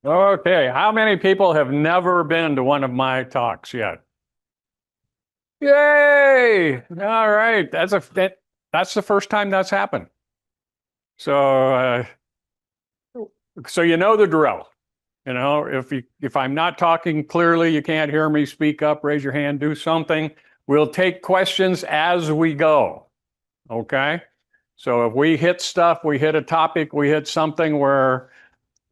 Okay, how many people have never been to one of my talks yet? Yay! All right, that's the first time that's happened. So so you know the drill. You know, if I'm not talking clearly, you can't hear me, speak up, raise your hand, do something. We'll take questions as we go. Okay? So if we hit stuff, we hit a topic, we hit something where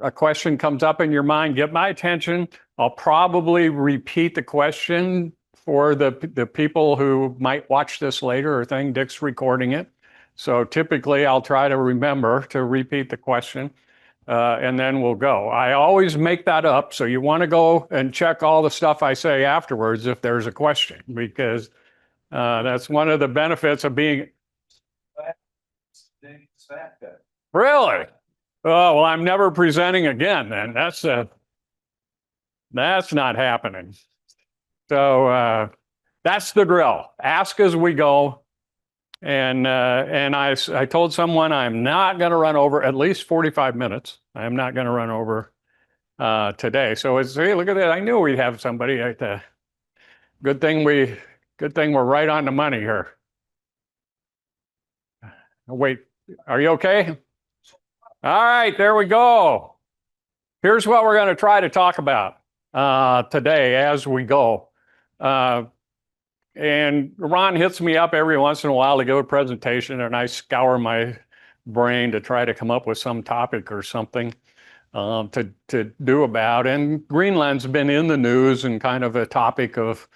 a question comes up in your mind, get my attention. I'll probably repeat the question for the people who might watch this later or thing. Dick's recording it. So typically I'll try to remember to repeat the question and then we'll go. I always make that up. So you want to go and check all the stuff I say afterwards if there's a question, because that's one of the benefits of being. Really? Oh, well, I'm never presenting again then. That's not happening. So that's the drill. Ask as we go. And I told someone I'm not going to run over at least 45 minutes. I'm not going to run over today. So it's, hey, look at that. I knew we'd have somebody. Good thing we're right on the money here. Wait, are you okay? All right, there we go. Here's what we're going to try to talk about today as we go. And Ron hits me up every once in a while to give a presentation, and I scour my brain to try to come up with some topic or something to do about. And Greenland's been in the news and kind of a topic of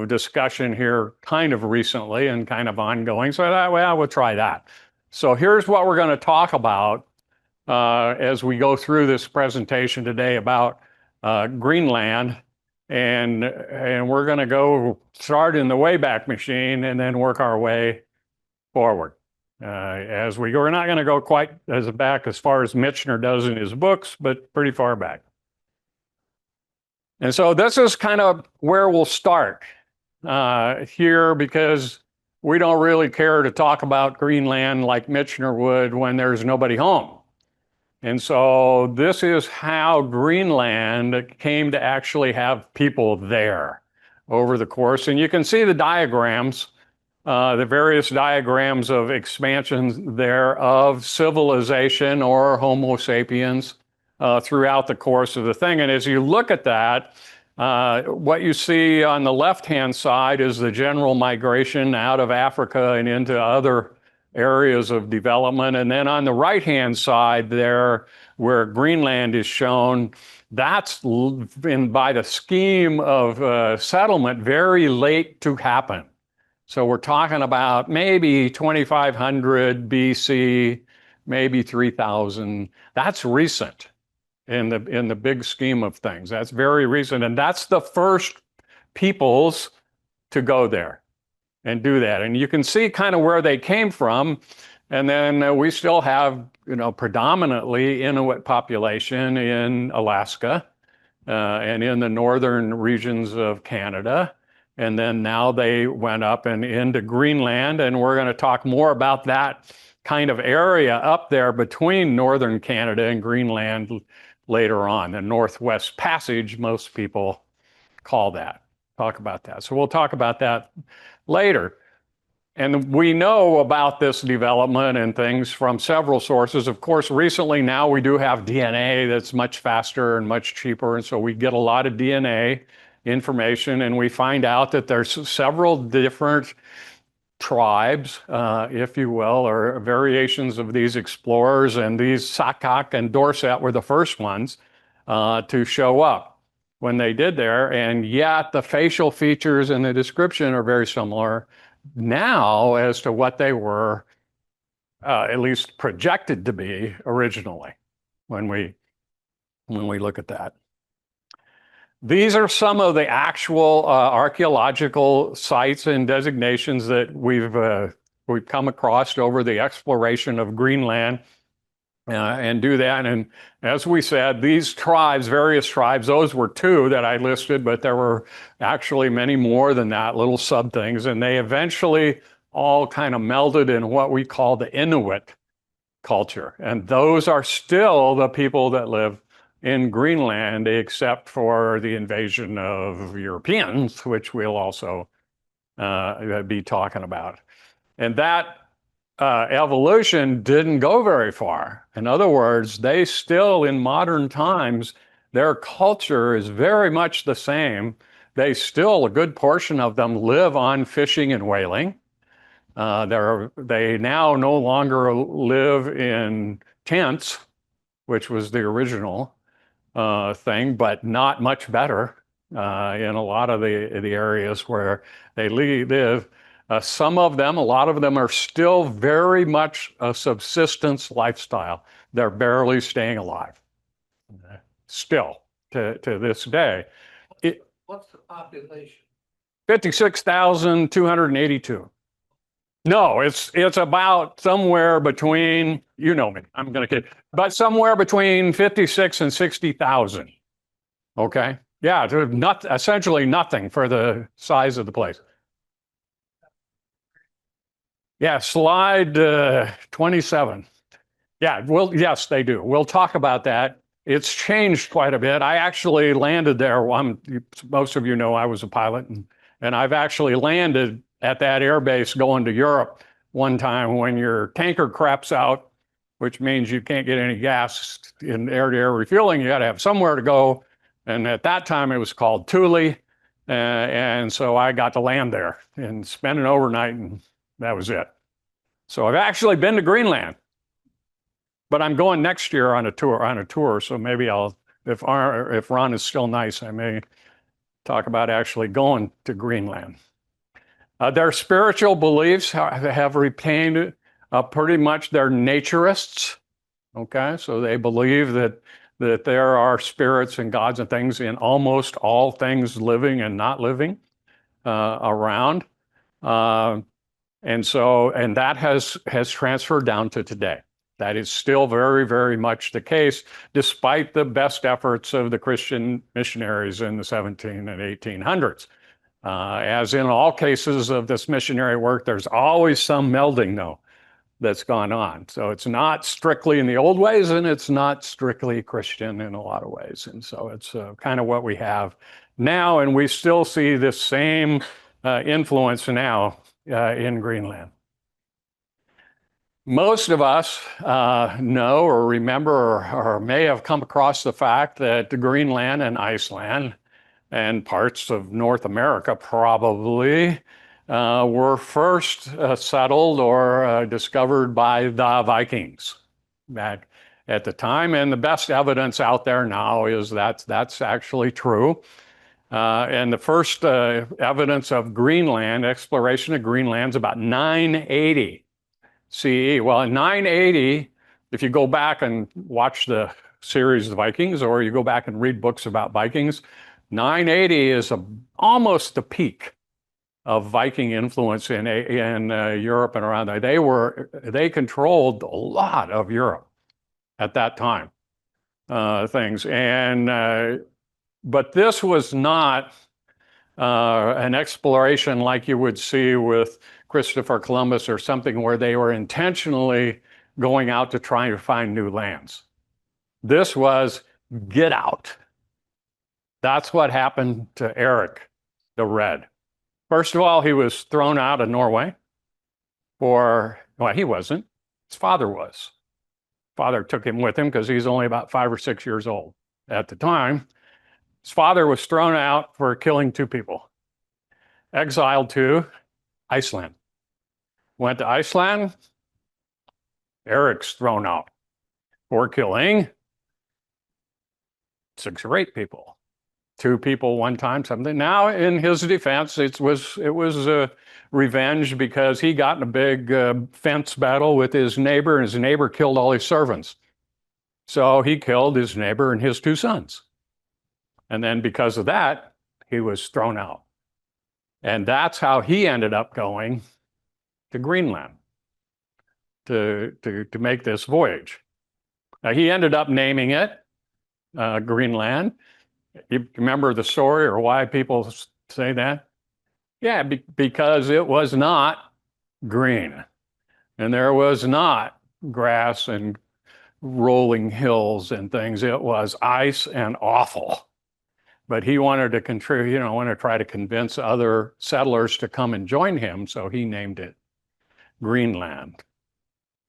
discussion here kind of recently and kind of ongoing. So that way I would try that. So here's what we're going to talk about as we go through this presentation today about Greenland. And we're going to go start in the Wayback Machine and then work our way forward. As we go, we're not going to go quite as back as far as Michener does in his books, but pretty far back. And so this is kind of where we'll start here, because we don't really care to talk about Greenland like Michener would when there's nobody home. And so this is how Greenland came to actually have people there over the course. And you can see the diagrams, the various diagrams of expansions there of civilization or Homo sapiens throughout the course of the thing. And as you look at that, what you see on the left-hand side is the general migration out of Africa and into other areas of development. And then on the right-hand side there, where Greenland is shown, that's by the scheme of settlement, very late to happen. So we're talking about maybe 2500 BC, maybe 3000. That's recent in the big scheme of things. That's very recent. And that's the first peoples to go there and do that. And you can see kind of where they came from. And then we still have, predominantly Inuit population in Alaska and in the northern regions of Canada. And then now they went up and into Greenland. And we're going to talk more about that kind of area up there between northern Canada and Greenland later on. The Northwest Passage, most people talk about that. So we'll talk about that later. And we know about this development and things from several sources. Of course, recently now we do have DNA that's much faster and much cheaper. And so we get a lot of DNA information, and we find out that there's several different tribes, if you will, or variations of these explorers. And these Sakak and Dorset were the first ones to show up when they did there. And yet the facial features and the description are very similar now as to what they were at least projected to be originally when we look at that. These are some of the actual archaeological sites and designations that we've come across over the exploration of Greenland. And do that. And as we said, these tribes, various tribes, those were two that I listed, but there were actually many more than that, little sub things. And they eventually all kind of melded in what we call the Inuit culture. And those are still the people that live in Greenland, except for the invasion of Europeans, which we'll also be talking about. And that evolution didn't go very far. In other words, they still, in modern times, their culture is very much the same. They still, a good portion of them live on fishing and whaling. They now no longer live in tents, which was the original thing, but not much better in a lot of the areas where they live. Some of them, a lot of them are still very much a subsistence lifestyle. They're barely staying alive, still to this day. What's the population? 56,282. No, it's about somewhere between, you know me, I'm going to kid, but somewhere between 56 and 60,000. Okay. Yeah, essentially nothing for the size of the place. Yeah, slide 27. Yeah, well, yes, they do. We'll talk about that. It's changed quite a bit. I actually landed there. Most of you know I was a pilot, and I've actually landed at that air base going to Europe one time when your tanker craps out, which means you can't get any gas in air-to-air refueling. You got to have somewhere to go. And at that time, it was called Thule. And so I got to land there and spend an overnight, and that was it. So I've actually been to Greenland, but I'm going next year on a tour. So maybe if Ron is still nice, I may talk about actually going to Greenland. Their spiritual beliefs have retained pretty much they're naturists. Okay, so they believe that there are spirits and gods and things in almost all things living and not living around. And that has transferred down to today. That is still very, very much the case, despite the best efforts of the Christian missionaries in the 17 and 1800s. As in all cases of this missionary work, there's always some melding, though, that's gone on. So it's not strictly in the old ways, and it's not strictly Christian in a lot of ways. And so it's kind of what we have now, and we still see this same influence now in Greenland. Most of us know or remember or may have come across the fact that Greenland and Iceland and parts of North America probably were first settled or discovered by the Vikings back at the time. And the best evidence out there now is that's actually true. And the first evidence of Greenland, exploration of Greenland, is about 980 CE. Well, in 980, if you go back and watch the series The Vikings, or you go back and read books about Vikings, 980 is almost the peak of Viking influence in Europe and around there. They controlled a lot of Europe at that time. But this was not an exploration like you would see with Christopher Columbus or something where they were intentionally going out to try to find new lands. This was get out. That's what happened to Eric the Red. First of all, he was thrown out of Norway well, he wasn't. His father was. Father took him with him because he's only about 5 or 6 years old at the time. His father was thrown out for killing 2 people. Exiled to Iceland. Went to Iceland. Eric's thrown out for killing 6 or 8 people. 2 people one time, something. Now, in his defense, it was revenge because he got in a big fence battle with his neighbor, and his neighbor killed all his servants. So he killed his neighbor and his 2 sons. And then because of that, he was thrown out. And that's how he ended up going to Greenland to make this voyage. Now, he ended up naming it Greenland. You remember the story or why people say that? Yeah, because it was not green. And there was not grass and rolling hills and things. It was ice and awful. But he wanted to contribute, want to try to convince other settlers to come and join him, so he named it Greenland.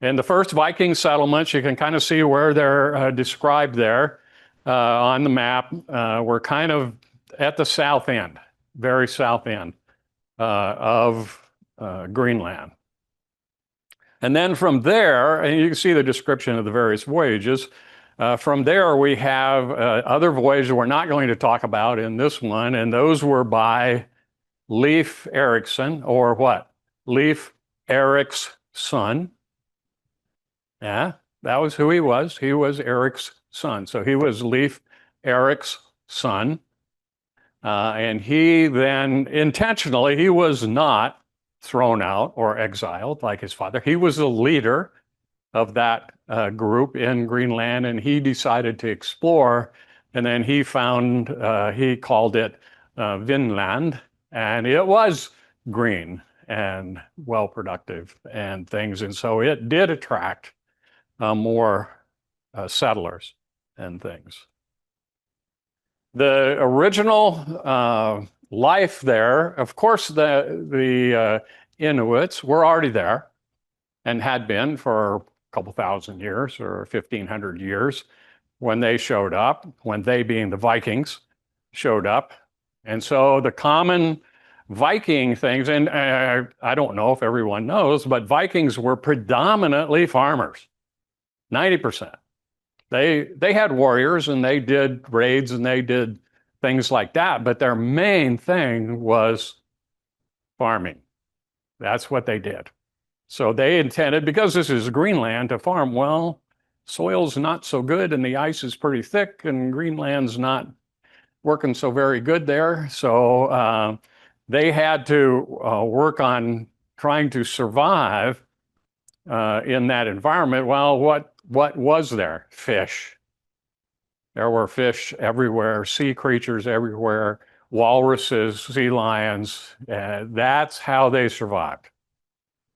And the first Viking settlements, you can kind of see where they're described there on the map. We're kind of at the south end, very south end of Greenland. And then from there, and you can see the description of the various voyages. From there, we have other voyages we're not going to talk about in this one, and those were by Leif Erikson, or what? Leif Erik's son. Yeah, that was who he was. He was Erik's son. So he was Leif Erik's son. And he then intentionally, he was not thrown out or exiled like his father. He was the leader of that group in Greenland, and he decided to explore. And then he found, he called it Vinland, and it was green and well productive and things. And so it did attract more settlers and things. The original life there, of course, the Inuits were already there and had been for a couple thousand years or 1,500 years when they showed up, when they being the Vikings showed up. And so the common Viking things, and I don't know if everyone knows, but Vikings were predominantly farmers, 90%. They had warriors and they did raids and they did things like that, but their main thing was farming. That's what they did. So they intended, because this is Greenland, to farm. Well, soil's not so good and the ice is pretty thick and Greenland's not working so very good there. So they had to work on trying to survive in that environment. Well, what was there? Fish. There were fish everywhere, sea creatures everywhere, walruses, sea lions. That's how they survived.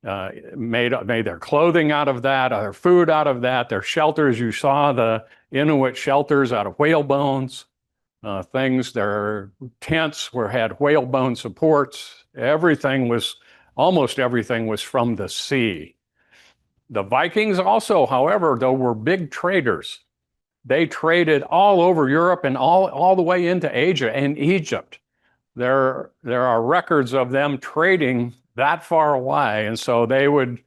Made their clothing out of that, their food out of that, their shelters. You saw the Inuit shelters out of whale bones. Their tents had whalebone supports. Almost everything was from the sea. The Vikings also, however, though, were big traders. They traded all over Europe and all the way into Asia and Egypt. There are records of them trading that far away, and so they would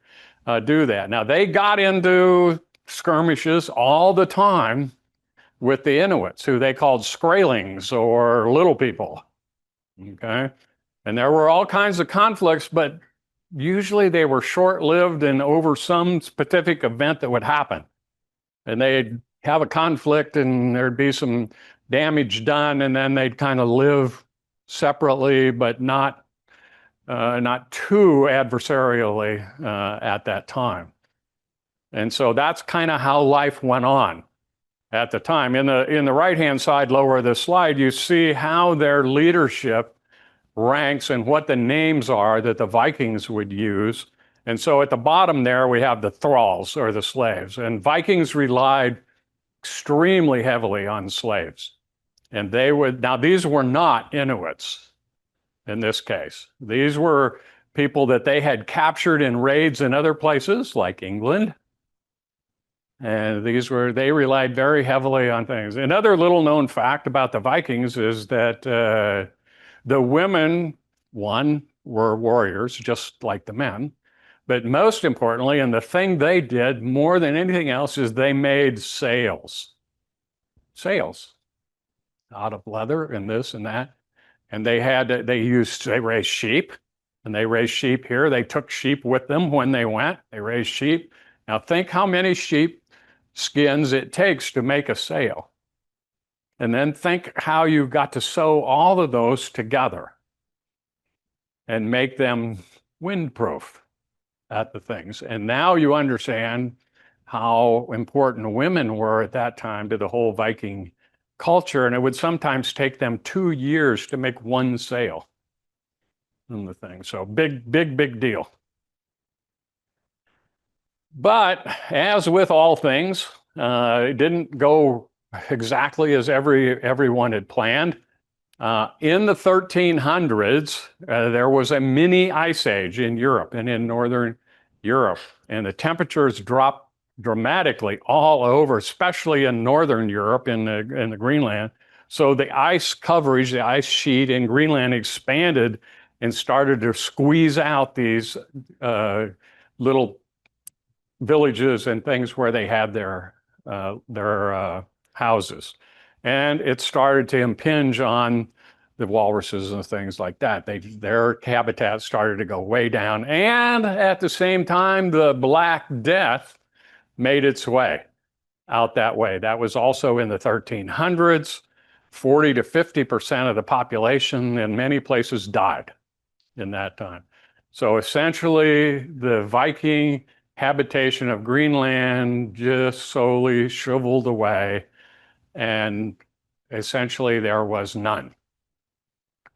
do that. Now, they got into skirmishes all the time with the Inuits, who they called Skraelings, or little people, okay? And there were all kinds of conflicts, but usually they were short-lived and over some specific event that would happen. And they'd have a conflict and there'd be some damage done, and then they'd kind of live separately, but not too adversarially at that time. And so that's kind of how life went on at the time. In the right-hand side lower of the slide, you see how their leadership ranks and what the names are that the Vikings would use. And so at the bottom there, we have the thralls, or the slaves. And Vikings relied extremely heavily on slaves. And now these were not Inuits in this case. These were people that they had captured in raids in other places, like England. And they relied very heavily on things. Another little known fact about the Vikings is that the women, were warriors, just like the men. But most importantly, and the thing they did more than anything else, is they made sails. Sails out of leather and this and that. And they raised sheep, and they raised sheep here. They took sheep with them when they went. They raised sheep. Now think how many sheep skins it takes to make a sail. And then think how you got to sew all of those together and make them windproof at the things. And now you understand how important women were at that time to the whole Viking culture. And it would sometimes take them 2 years to make one sail on the thing. So big deal. But as with all things, It didn't go exactly as everyone had planned. In the 1300s, there was a mini ice age in Europe and in northern Europe, and the temperatures dropped dramatically all over, especially in northern Europe in the Greenland. So the ice coverage, the ice sheet in Greenland expanded and started to squeeze out these little villages and things where they had their houses. And it started to impinge on the walruses and things like that. Their habitat started to go way down. And at the same time, the Black Death made its way out that way. That was also in the 1300s. 40 to 50% of the population in many places died in that time. So essentially, the Viking habitation of Greenland just slowly shriveled away, and essentially there was none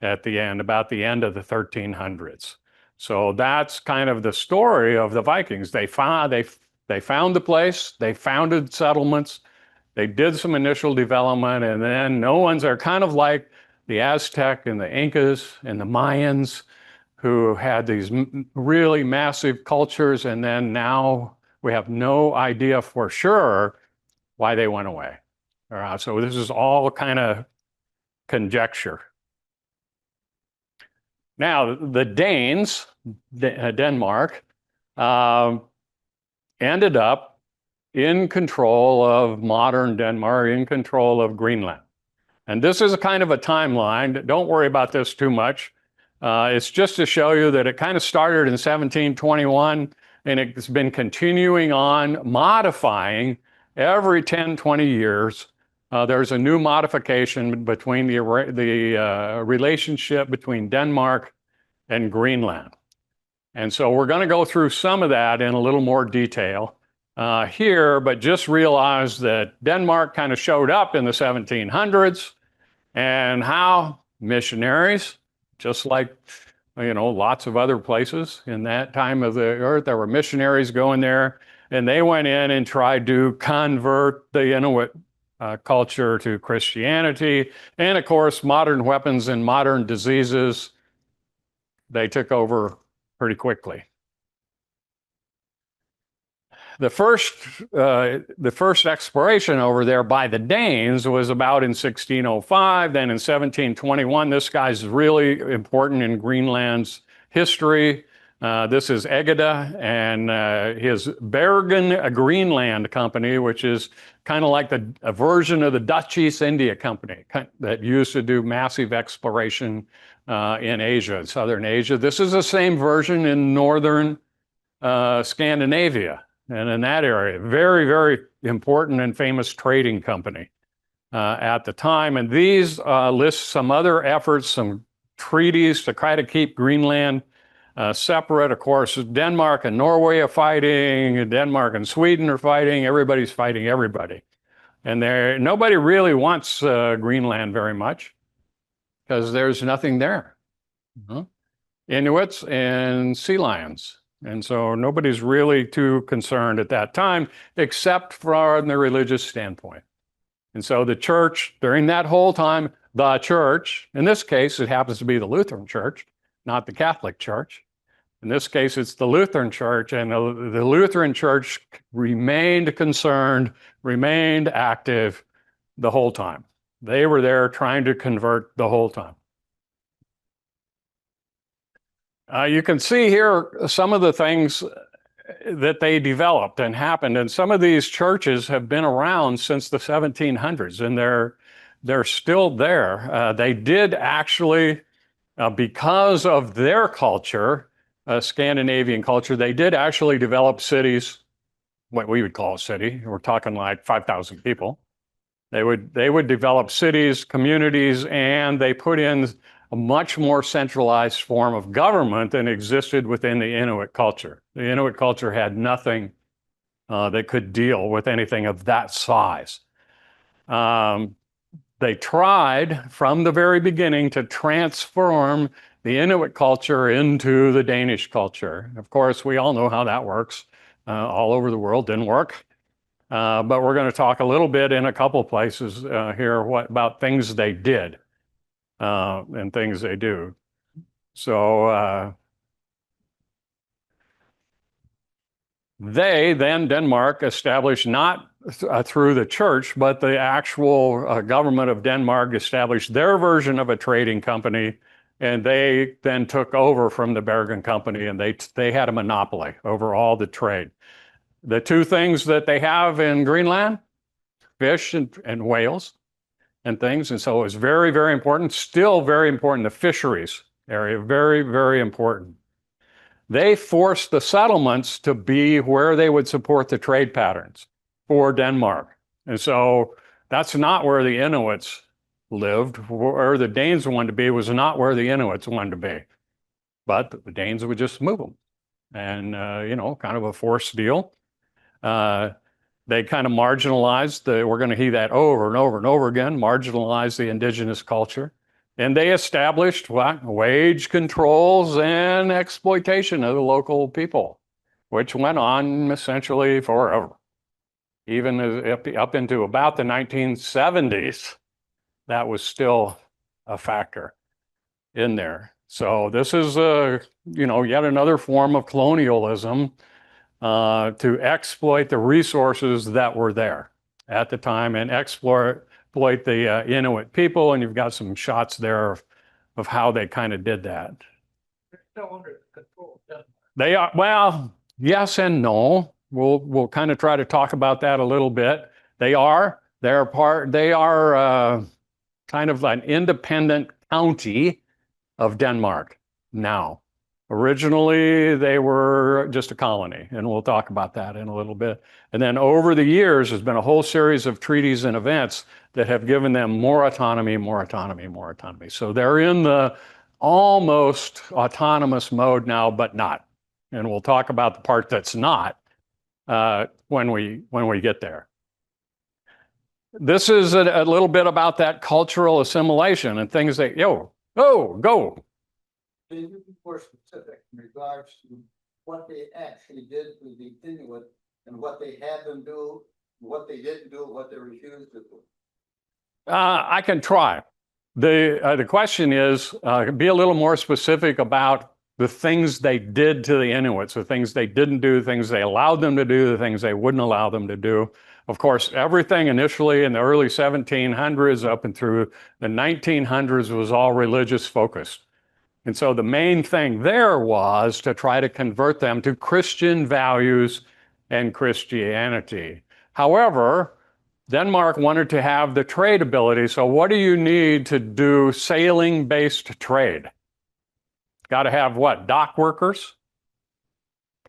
at the end, about the end of the 1300s. So that's kind of the story of the Vikings. They found the place, they founded settlements, they did some initial development, and then they're kind of like the Aztec and the Incas and the Mayans, who had these really massive cultures, and then now we have no idea for sure why they went away. So this is all kind of conjecture. Now, the Danes, Denmark, ended up in control of modern Denmark, in control of Greenland. And this is a kind of a timeline. Don't worry about this too much. It's just to show you that it kind of started in 1721, and it's been continuing on, modifying every 10, 20 years. There's a new modification between the relationship between Denmark and Greenland. And so we're going to go through some of that in a little more detail here, but just realize that Denmark kind of showed up in the 1700s, and how missionaries, just like, lots of other places in that time of the earth, there were missionaries going there, and they went in and tried to convert the Inuit culture to Christianity. And of course, modern weapons and modern diseases, they took over pretty quickly. The first exploration over there by the Danes was about in 1605. Then in 1721, this guy's really important in Greenland's history. This is Egede and his Bergen Greenland Company, which is kind of like a version of the Dutch East India Company that used to do massive exploration in Asia, southern Asia. This is the same version in northern Scandinavia. And in that area, very, very important and famous trading company at the time. And these list some other efforts, some treaties to try to keep Greenland separate. Of course, Denmark and Norway are fighting, Denmark and Sweden are fighting, everybody's fighting everybody. And nobody really wants Greenland very much because there's nothing there. Inuits and sea lions. And so nobody's really too concerned at that time, except from the religious standpoint. And so the church, during that whole time, the church, in this case, it happens to be the Lutheran Church, not the Catholic Church. In this case, it's the Lutheran Church, and the Lutheran Church remained concerned, remained active the whole time. They were there trying to convert the whole time. You can see here some of the things that they developed and happened, and some of these churches have been around since the 1700s, and they're still there. They did actually, because of their culture, Scandinavian culture, they did actually develop cities, what we would call a city. We're talking like 5,000 people. They would develop cities, communities, and they put in a much more centralized form of government than existed within the Inuit culture. The Inuit culture had nothing that could deal with anything of that size. They tried from the very beginning to transform the Inuit culture into the Danish culture. Of course, we all know how that works. All over the world, didn't work. But we're going to talk a little bit in a couple places here about things they did and things they do. So Denmark, established not through the church, but the actual government of Denmark established their version of a trading company, and they then took over from the Bergen Company, and they had a monopoly over all the trade. The two things that they have in Greenland, fish and whales and things, and so it was very, very important, still very important, the fisheries area, very, very important. They forced the settlements to be where they would support the trade patterns for Denmark. And so that's not where the Inuits lived. Where the Danes wanted to be was not where the Inuits wanted to be. But the Danes would just move them. And, kind of a forced deal. They kind of marginalized, we're going to hear that over and over and over again, marginalized the indigenous culture. And they established wage controls and exploitation of the local people, which went on essentially forever. Even up into about the 1970s, that was still a factor in there. So this is, yet another form of colonialism to exploit the resources that were there at the time and exploit the Inuit people, and you've got some shots there of how they kind of did that. They're still under control. They are, well, yes and no. We'll kind of try to talk about that a little bit. They are kind of an independent county of Denmark now. Originally, they were just a colony, and we'll talk about that in a little bit. And then over the years, there's been a whole series of treaties and events that have given them more autonomy, more autonomy, more autonomy. So they're in the almost autonomous mode now, but not. And we'll talk about the part that's not when we get there. This is a little bit about that cultural assimilation and things that, go. Can you be more specific in regards to what they actually did with the Inuit and what they had them do, what they didn't do, what they refused to do? I can try. The question is, be a little more specific about the things they did to the Inuits, the things they didn't do, the things they allowed them to do, the things they wouldn't allow them to do. Of course, everything initially in the early 1700s up and through the 1900s was all religious focused. And so the main thing there was to try to convert them to Christian values and Christianity. However, Denmark wanted to have the trade ability. So what do you need to do sailing-based trade? Got to have what? Dock workers?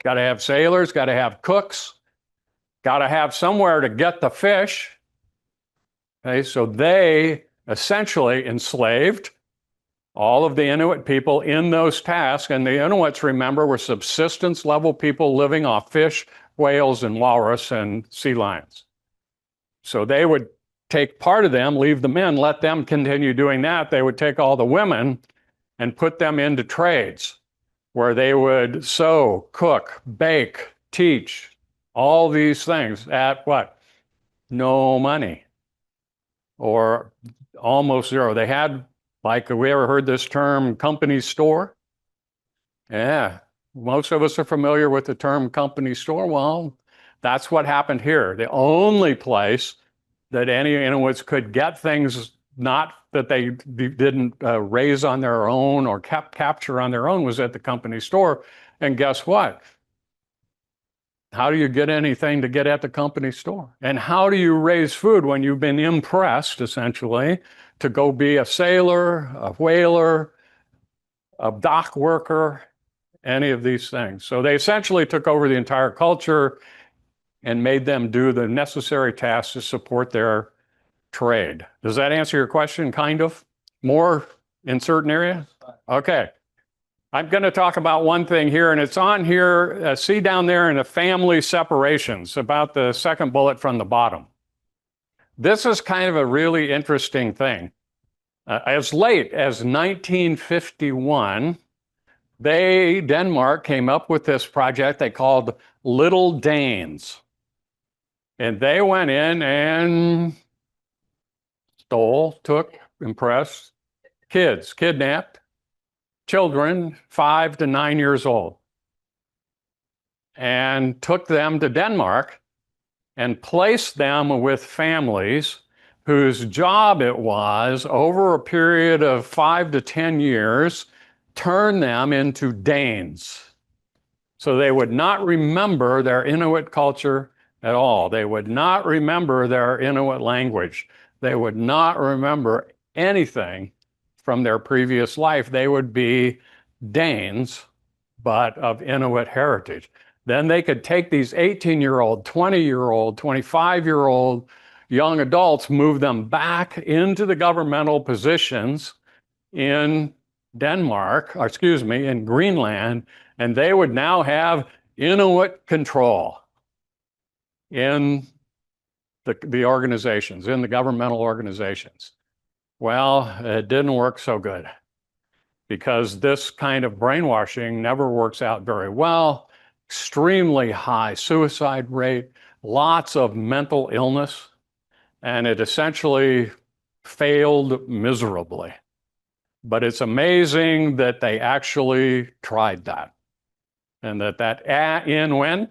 Got to have sailors, got to have cooks, got to have somewhere to get the fish. Okay, so they essentially enslaved all of the Inuit people in those tasks. And the Inuits, remember, were subsistence level people living off fish, whales, and walrus and sea lions. So they would take part of them, leave the men, let them continue doing that. They would take all the women and put them into trades where they would sew, cook, bake, teach, all these things at what? No money or almost zero. They had, like, we ever heard this term, company store? Yeah, most of us are familiar with the term company store. Well, that's what happened here. The only place that any Inuits could get things not that they didn't raise on their own or capture on their own was at the company store. And guess what? How do you get anything to get at the company store? And how do you raise food when you've been impressed, essentially, to go be a sailor, a whaler, a dock worker, any of these things? So they essentially took over the entire culture and made them do the necessary tasks to support their trade. Does that answer your question, kind of? More in certain areas? Okay. I'm going to talk about one thing here, and it's on here, see down there in the family separations, about the second bullet from the bottom. This is kind of a really interesting thing. As late as 1951, Denmark came up with this project they called Little Danes. And they went in and stole, took, impressed kids, kidnapped children 5 to 9 years old, and took them to Denmark and placed them with families whose job it was, over a period of 5 to 10 years, turn them into Danes. So they would not remember their Inuit culture at all. They would not remember their Inuit language. They would not remember anything from their previous life. They would be Danes, but of Inuit heritage. Then they could take these 18-year-old, 20-year-old, 25-year-old young adults, move them back into the governmental positions in Denmark, or excuse me, in Greenland, and they would now have Inuit control in the organizations, in the governmental organizations. Well, it didn't work so good, because this kind of brainwashing never works out very well. Extremely high suicide rate, lots of mental illness, and it essentially failed miserably. But it's amazing that they actually tried that. And that in when?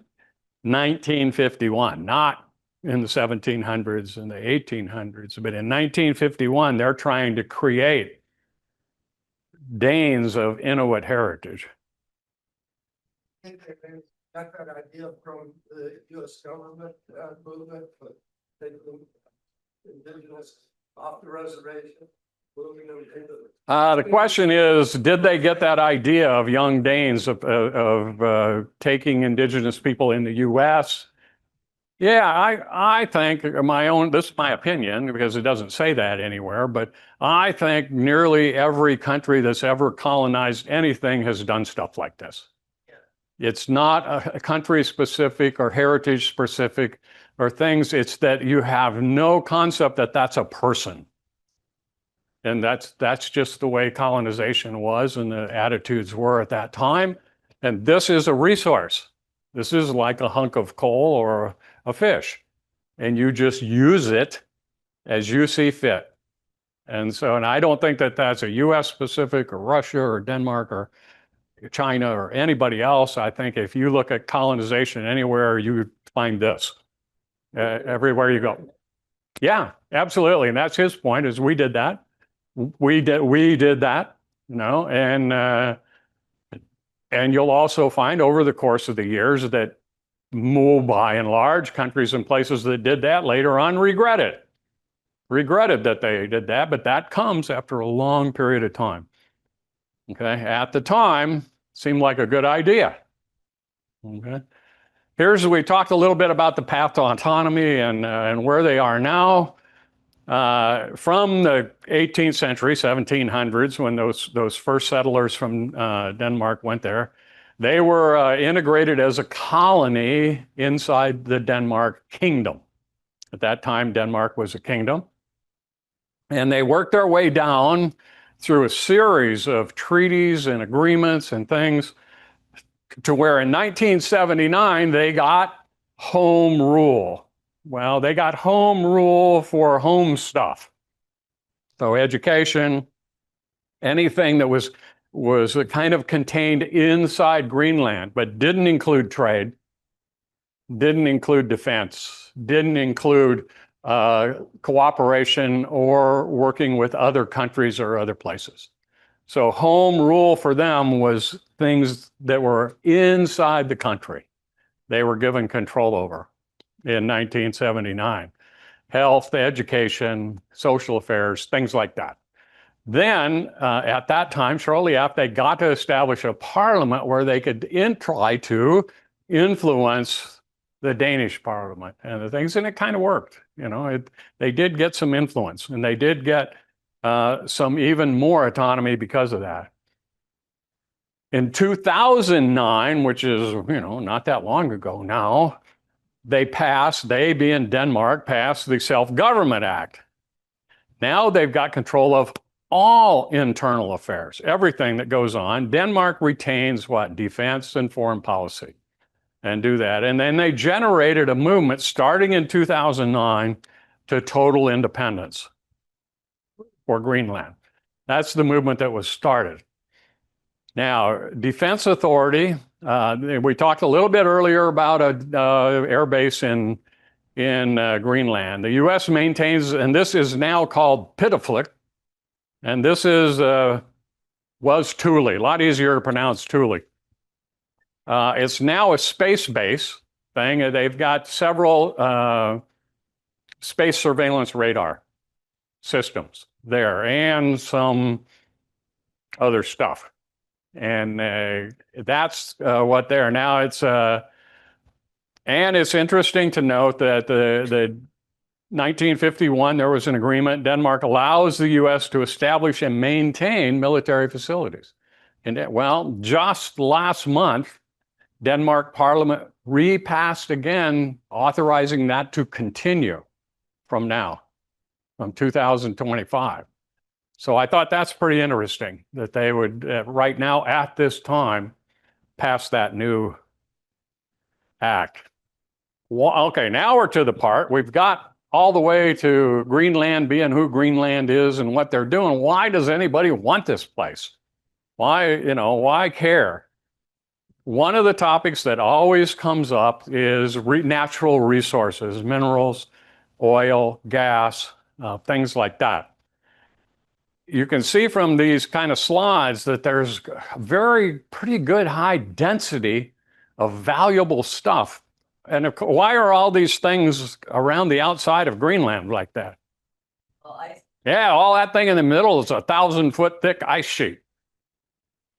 1951, not in the 1700s and the 1800s, but in 1951, they're trying to create Danes of Inuit heritage. I think they got that idea from the US government movement, but they moved indigenous off the reservation, moving them into The question is, did they get that idea of young Danes of taking indigenous people in the US? Yeah, I think this is my opinion, because it doesn't say that anywhere, but I think nearly every country that's ever colonized anything has done stuff like this. It's not a country specific or heritage specific or things. It's that you have no concept that that's a person. And that's just the way colonization was and the attitudes were at that time. And this is a resource. This is like a hunk of coal or a fish. And you just use it as you see fit. And I don't think that that's a US specific or Russia or Denmark or China or anybody else. I think if you look at colonization anywhere, you find this everywhere you go. Yeah, absolutely. And that's his point, is we did that. We did that, and you'll also find over the course of the years that by and large, countries and places that did that later on regretted that they did that, but that comes after a long period of time. Okay, at the time, seemed like a good idea. Okay, we talked a little bit about the path to autonomy and where they are now. From the 18th century, 1700s, when those first settlers from Denmark went there, they were integrated as a colony inside the Denmark kingdom. At that time, Denmark was a kingdom. And they worked their way down through a series of treaties and agreements and things to where in 1979, they got home rule. Well, they got home rule for home stuff. So education, anything that was kind of contained inside Greenland, but didn't include trade, didn't include defense, didn't include cooperation or working with other countries or other places. So home rule for them was things that were inside the country. They were given control over in 1979. Health, education, social affairs, things like that. Then at that time, shortly after, they got to establish a parliament where they could try to influence the Danish parliament and the things, and it kind of worked. They did get some influence, and they did get some even more autonomy because of that. In 2009, which is, not that long ago now, they being Denmark, passed the Self-Government Act. Now they've got control of all internal affairs, everything that goes on. Denmark retains what? Defense and foreign policy. and do that. And then they generated a movement starting in 2009 to total independence for Greenland. That's the movement that was started. Now, Defense Authority, we talked a little bit earlier about an air base in Greenland. The U.S. maintains, and this is now called Pitiflik, and this was Thule, a lot easier to pronounce Thule. It's now a space base thing. They've got several space surveillance radar systems there and some other stuff. And that's what they're now. And it's interesting to note that the 1951, there was an agreement. Denmark allows the U.S. to establish and maintain military facilities. And well, just last month, Denmark Parliament repassed again, authorizing that to continue from 2025. So I thought that's pretty interesting that they would, right now at this time, pass that new act. Well, okay, now we're to the part, we've got all the way to Greenland being who Greenland is and what they're doing. Why does anybody want this place? Why care? One of the topics that always comes up is natural resources, minerals, oil, gas, things like that. You can see from these kind of slides that there's pretty good high density of valuable stuff. And why are all these things around the outside of Greenland like that? Well, yeah, all that thing in the middle is a 1,000-foot thick ice sheet.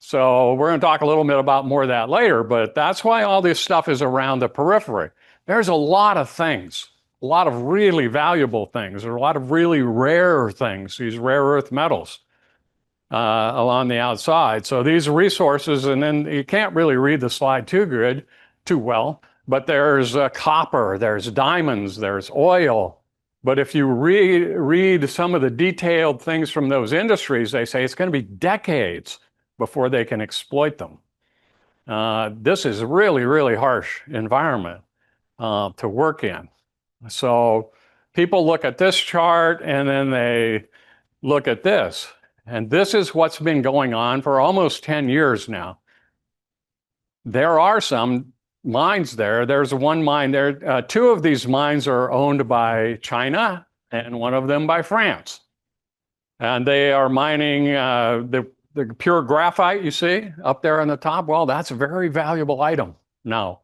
So we're going to talk a little bit about more of that later, but that's why all this stuff is around the periphery. There's a lot of things, a lot of really valuable things, or a lot of really rare things, these rare earth metals along the outside. So these resources, and then you can't really read the slide too well, but there's copper, there's diamonds, there's oil. But if you read some of the detailed things from those industries, they say it's going to be decades before they can exploit them. This is a really, really harsh environment to work in. So people look at this chart and then they look at this. And this is what's been going on for almost 10 years now. There are some mines there. There's one mine there. Two of these mines are owned by China and one of them by France. And they are mining the pure graphite you see up there on the top. Well, that's a very valuable item now.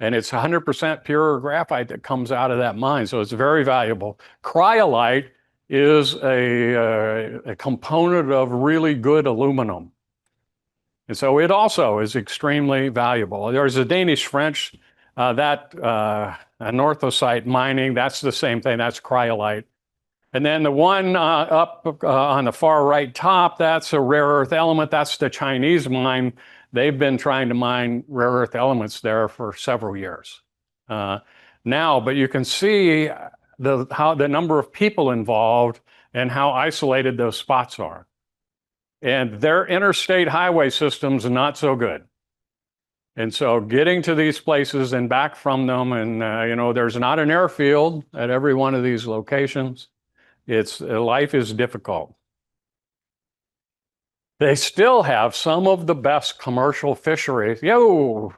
And it's 100% pure graphite that comes out of that mine. So it's very valuable. Cryolite is a component of really good aluminum. And so it also is extremely valuable. There's a Danish-French, anorthosite mining, that's the same thing, that's cryolite. And then the one up on the far right top, that's a rare earth element, that's the Chinese mine. They've been trying to mine rare earth elements there for several years now, but you can see how the number of people involved and how isolated those spots are. And their interstate highway system's not so good. And so getting to these places and back from them, and there's not an airfield at every one of these locations. Life is difficult. They still have some of the best commercial fisheries. Doing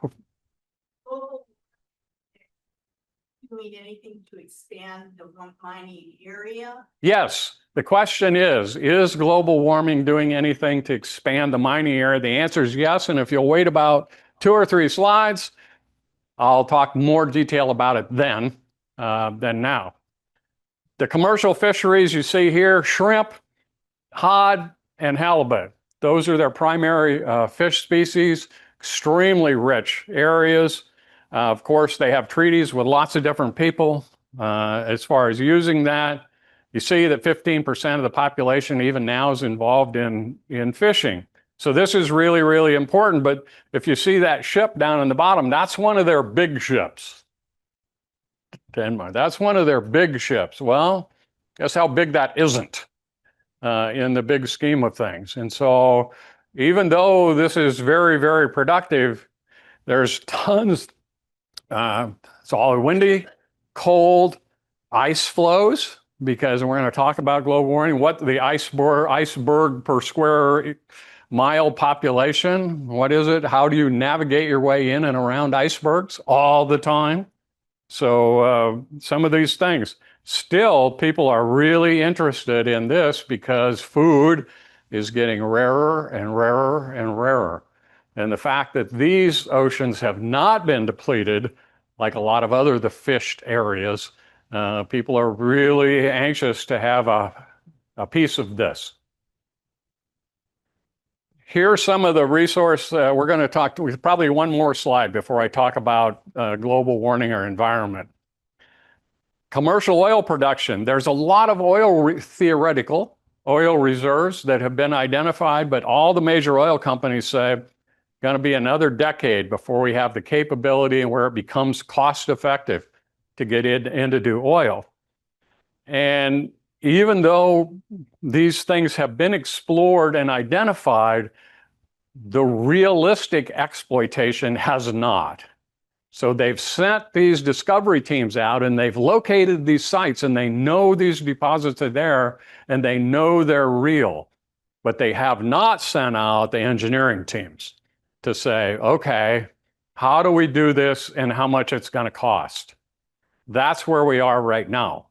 anything to expand the mining area? Yes. The question is global warming doing anything to expand the mining area? The answer is yes. And if you'll wait about 2 or 3 slides, I'll talk more detail about it then than now. The commercial fisheries you see here, shrimp, cod, and halibut. Those are their primary fish species, extremely rich areas. Of course, they have treaties with lots of different people as far as using that. You see that 15% of the population even now is involved in fishing. So this is really, really important. But if you see that ship down in the bottom, that's one of their big ships. Denmark, that's one of their big ships. Well, guess how big that isn't in the big scheme of things. And so even though this is very, very productive, there's tons It's all windy, cold, ice flows, because we're going to talk about global warming, what the iceberg per square mile population, what is it? How do you navigate your way in and around icebergs all the time? So some of these things, still people are really interested in this because food is getting rarer and rarer and rarer. And the fact that these oceans have not been depleted like a lot of the fished areas, people are really anxious to have a piece of this. Here's some of the resource we're going to talk to, probably one more slide before I talk about global warming or environment. Commercial oil production. There's a lot of theoretical oil reserves that have been identified, but all the major oil companies say going to be another decade before we have the capability and where it becomes cost effective to get into do oil. And even though these things have been explored and identified, the realistic exploitation has not. So they've sent these discovery teams out and they've located these sites and they know these deposits are there and they know they're real, but they have not sent out the engineering teams to say, okay, how do we do this and how much it's going to cost? That's where we are right now.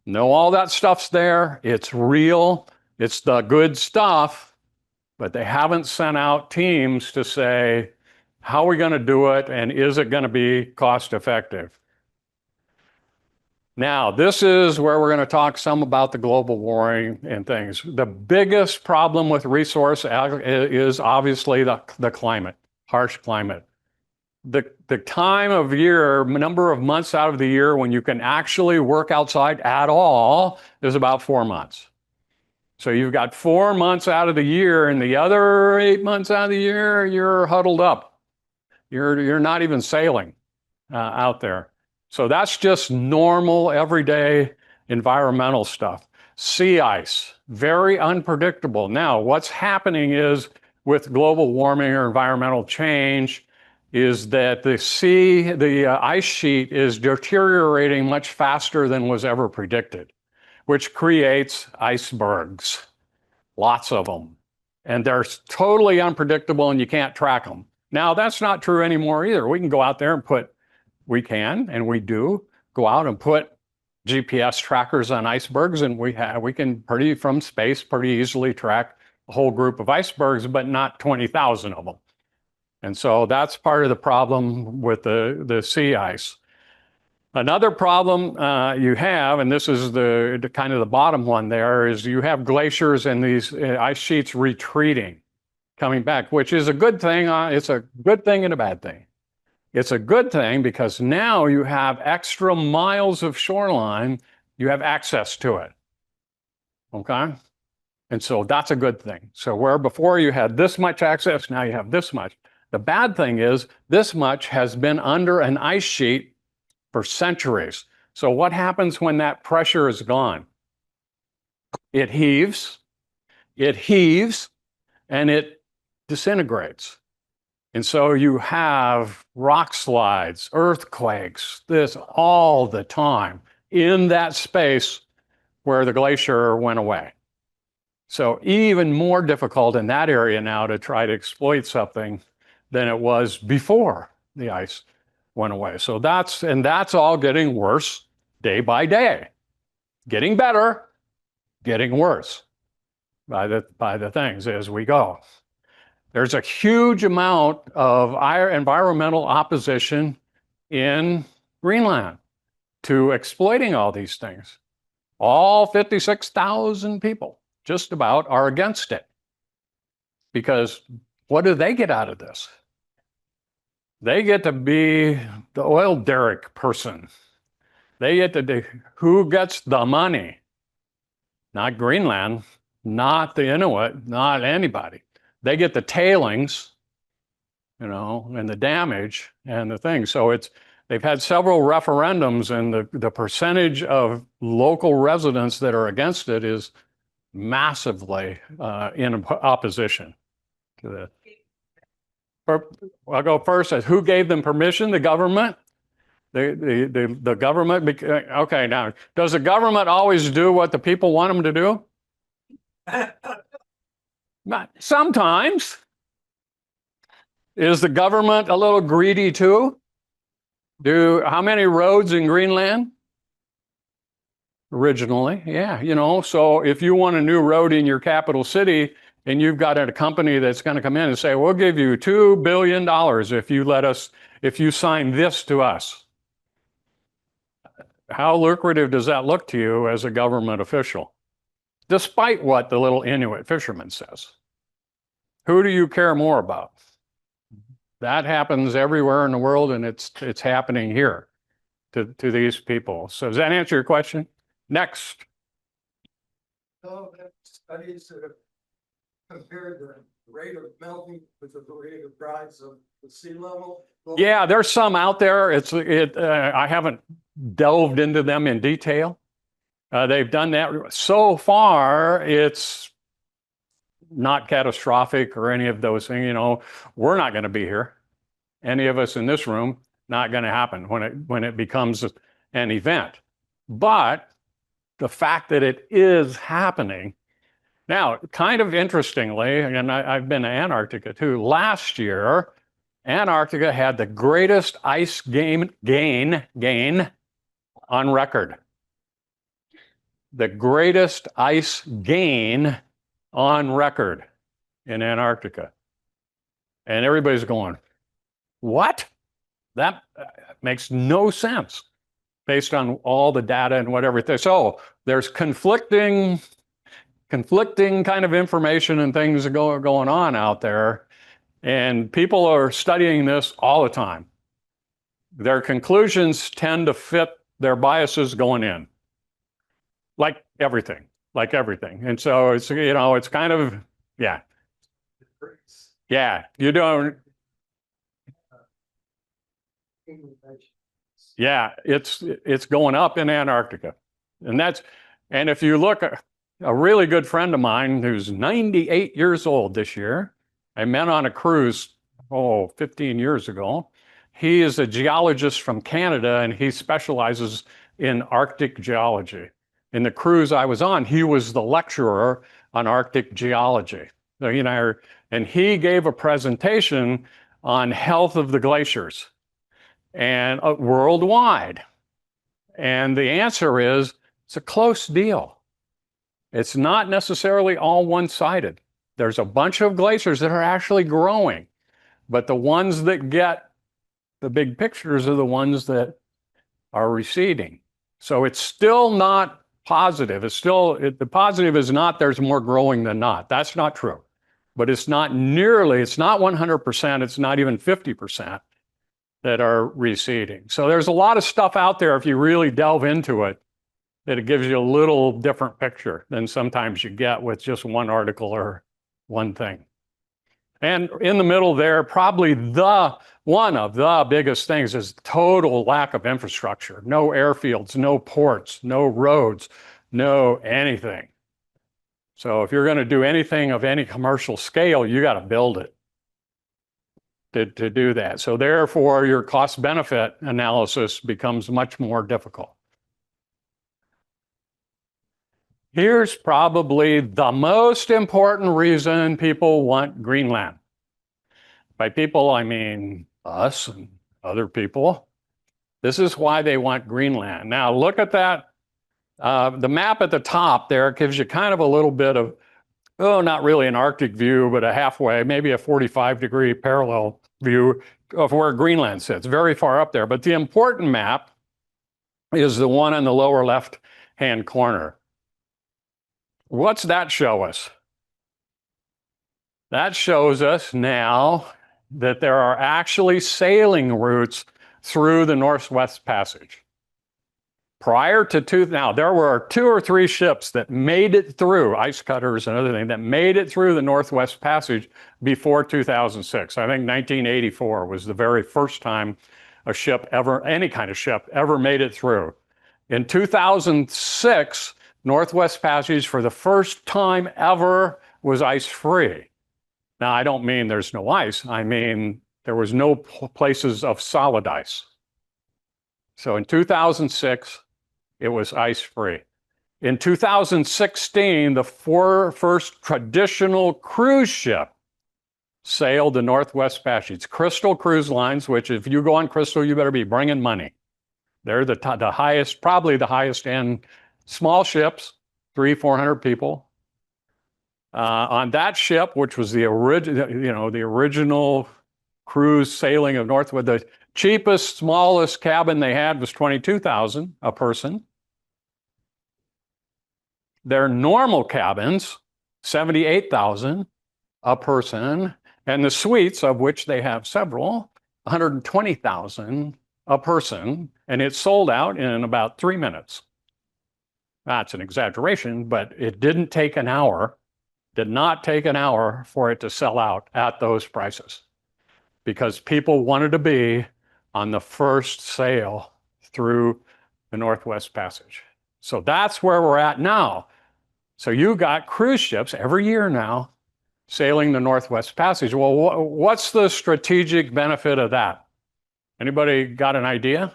Know all that stuff's there. It's real. It's the good stuff, but they haven't sent out teams to say, how are we going to do it? And is it going to be cost effective? Now, this is where we're going to talk some about the global warming and things. The biggest problem with resource is obviously the climate, harsh climate. The time of year, number of months out of the year when you can actually work outside at all is about 4 months. So you've got 4 months out of the year, and the other 8 months out of the year, you're huddled up. You're not even sailing out there. So that's just normal, everyday environmental stuff. Sea ice, very unpredictable. Now, what's happening is with global warming or environmental change is that the ice sheet is deteriorating much faster than was ever predicted, which creates icebergs, lots of them. And they're totally unpredictable and you can't track them. Now, that's not true anymore either. We can go out there and we can, and we do, go out and put GPS trackers on icebergs, and we can from space pretty easily track a whole group of icebergs, but not 20,000 of them. And so that's part of the problem with the sea ice. Another problem you have, and this is the kind of the bottom one there, is you have glaciers and these ice sheets retreating, coming back, which is a good thing. It's a good thing and a bad thing. It's a good thing because now you have extra miles of shoreline, you have access to it. Okay? And so that's a good thing. So where before you had this much access, now you have this much. The bad thing is this much has been under an ice sheet for centuries. So what happens when that pressure is gone? It heaves, and it disintegrates. And so you have rock slides, earthquakes, this all the time in that space where the glacier went away. So even more difficult in that area now to try to exploit something than it was before the ice went away. So that's all getting worse day by day. Getting better, getting worse by the things as we go. There's a huge amount of environmental opposition in Greenland to exploiting all these things. All 56,000 people just about are against it. Because what do they get out of this? They get to be the oil derrick person. They get to do, who gets the money? Not Greenland, not the Inuit, not anybody. They get the tailings, and the damage and the thing. So they've had several referendums, and the percentage of local residents that are against it is massively in opposition to this. I'll go first as who gave them permission? The government. The government, okay, now, does the government always do what the people want them to do? Sometimes. Is the government a little greedy too? How many roads in Greenland? Originally, yeah, so if you want a new road in your capital city and you've got a company that's going to come in and say, we'll give you $2 billion if you sign this to us. How lucrative does that look to you as a government official? Despite what the little Inuit fisherman says. Who do you care more about? That happens everywhere in the world, and it's happening here to these people. So does that answer your question? Next. So that studies that have compared the rate of melting with the rate of rise of the sea level. Yeah, there's some out there. I haven't delved into them in detail. They've done that. So far, it's not catastrophic or any of those things. We're not going to be here. Any of us in this room, not going to happen when it becomes an event. But the fact that it is happening. Now, kind of interestingly, and I've been to Antarctica too, last year, Antarctica had the greatest ice gain on record. The greatest ice gain on record in Antarctica. And everybody's going, what? That makes no sense based on all the data and whatever. So there's conflicting kind of information and things going on out there. And people are studying this all the time. Their conclusions tend to fit their biases going in. Like everything. And so it's, it's kind of, yeah. Yeah, you don't. Yeah, it's going up in Antarctica. And if you look, a really good friend of mine who's 98 years old this year, I met on a cruise, 15 years ago. He is a geologist from Canada, and he specializes in Arctic geology. In the cruise I was on, he was the lecturer on Arctic geology. So, and he gave a presentation on health of the glaciers and worldwide. And the answer is, it's a close deal. It's not necessarily all one-sided. There's a bunch of glaciers that are actually growing, but the ones that get the big pictures are the ones that are receding. So it's still not positive. The positive is not there's more growing than not. That's not true. But it's not 100%, it's not even 50% that are receding. So there's a lot of stuff out there if you really delve into it, that it gives you a little different picture than sometimes you get with just one article or one thing. And in the middle there, probably one of the biggest things is total lack of infrastructure. No airfields, no ports, no roads, no anything. So if you're going to do anything of any commercial scale, you got to build it to do that. So therefore, your cost-benefit analysis becomes much more difficult. Here's probably the most important reason people want Greenland. By people, I mean us and other people. This is why they want Greenland. Now, look at that. The map at the top there gives you kind of a little bit of, not really an Arctic view, but a halfway, maybe a 45-degree parallel view of where Greenland sits, very far up there. But the important map is the one in the lower left-hand corner. What's that show us? That shows us now that there are actually sailing routes through the Northwest Passage. Prior to now, there were 2 or 3 ships that made it through, ice cutters and other things, that made it through the Northwest Passage before 2006. I think 1984 was the very first time any kind of ship ever made it through. In 2006, Northwest Passage for the first time ever was ice-free. Now, I don't mean there's no ice. I mean there was no places of solid ice. So in 2006, it was ice-free. In 2016, the first traditional cruise ship sailed the Northwest Passage. Crystal Cruise Lines, which if you go on Crystal, you better be bringing money. They're the highest, probably the highest end, small ships, 300-400 people. On that ship, which was the original cruise sailing of Northwest, the cheapest, smallest cabin they had was $22,000 a person. Their normal cabins, $78,000 a person, and the suites, of which they have several, $120,000 a person, and it sold out in about 3 minutes. That's an exaggeration, but it didn't take an hour, did not take an hour for it to sell out at those prices, because people wanted to be on the first sail through the Northwest Passage. So that's where we're at now. So you got cruise ships every year now sailing the Northwest Passage. Well, what's the strategic benefit of that? Anybody got an idea?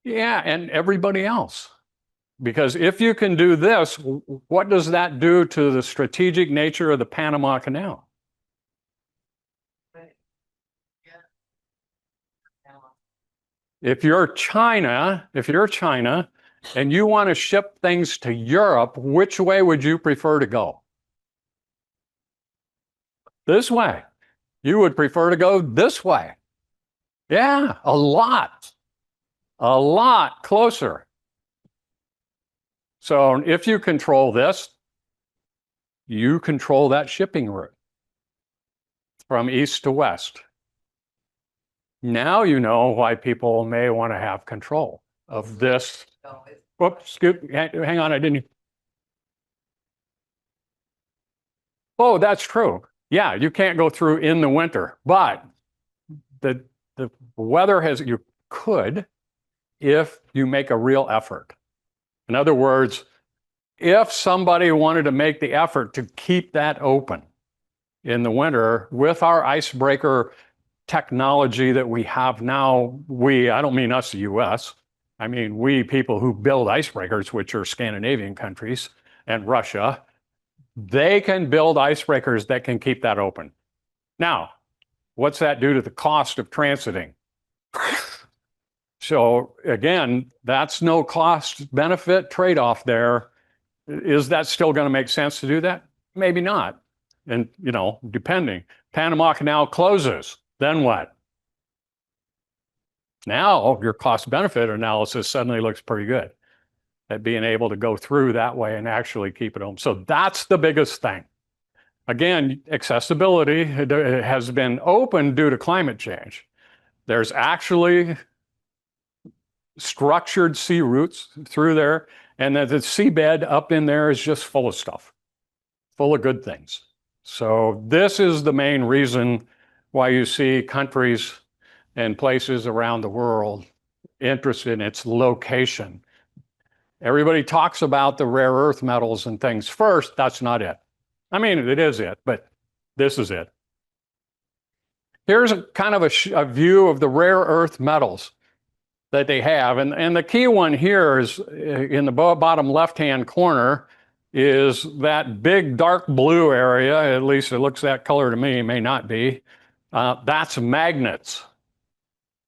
Yeah, and everybody else. Because if you can do this, what does that do to the strategic nature of the Panama Canal? If you're China and you want to ship things to Europe, which way would you prefer to go? This way. You would prefer to go this way. Yeah, a lot closer. So if you control this, you control that shipping route from east to west. Now you know why people may want to have control of this. Whoops, hang on, I didn't. Oh, that's true. Yeah, you can't go through in the winter, but the weather has, you could if you make a real effort. In other words, if somebody wanted to make the effort to keep that open in the winter with our icebreaker technology that we have now, I don't mean us, the US, I mean we people who build icebreakers, which are Scandinavian countries and Russia, they can build icebreakers that can keep that open. Now, what's that do to the cost of transiting? So again, that's no cost benefit trade-off there. Is that still going to make sense to do that? Maybe not. And, depending. Panama Canal closes, then what? Now your cost benefit analysis suddenly looks pretty good at being able to go through that way and actually keep it open. So that's the biggest thing. Again, accessibility has been open due to climate change. There's actually structured sea routes through there, and that the seabed up in there is just full of stuff, full of good things. So this is the main reason why you see countries and places around the world interested in its location. Everybody talks about the rare earth metals and things first. That's not it. I mean, it is it, but this is it. Here's kind of a view of the rare earth metals that they have. And the key one here is in the bottom left-hand corner is that big dark blue area, at least it looks that color to me, it may not be. That's magnets.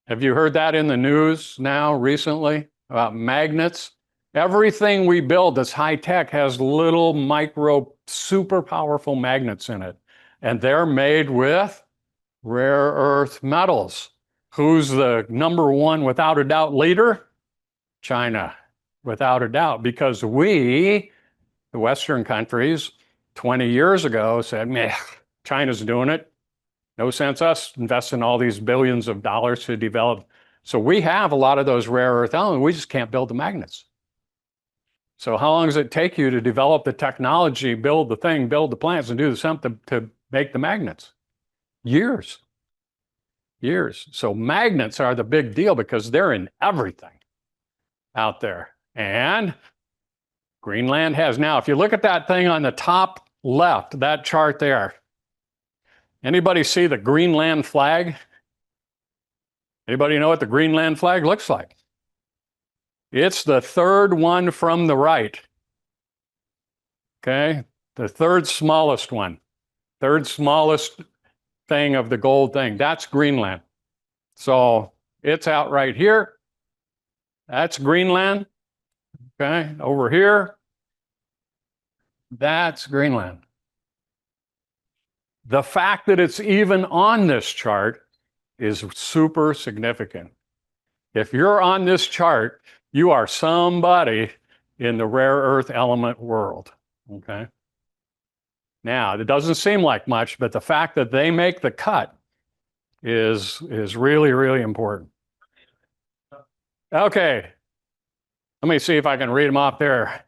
Have you heard that in the news now recently about magnets? Everything we build that's high-tech has little micro, super powerful magnets in it. And they're made with rare earth metals. Who's the number one, without a doubt, leader? China, without a doubt, because we, the Western countries, 20 years ago said, meh, China's doing it. No sense us investing all these billions of dollars to develop. So we have a lot of those rare earth elements. We just can't build the magnets. So how long does it take you to develop the technology, build the thing, build the plants, and do the something to make the magnets? Years. Years. So magnets are the big deal because they're in everything out there. And Greenland has now, if you look at that thing on the top left, that chart there, anybody see the Greenland flag? Anybody know what the Greenland flag looks like? It's the third one from the right. Okay, the third smallest one, third smallest thing of the gold thing. That's Greenland. So it's out right here. That's Greenland. Okay, over here, that's Greenland. The fact that it's even on this chart is super significant. If you're on this chart, you are somebody in the rare earth element world, okay? Now, it doesn't seem like much, but the fact that they make the cut is really, really important. Okay, let me see if I can read them off there.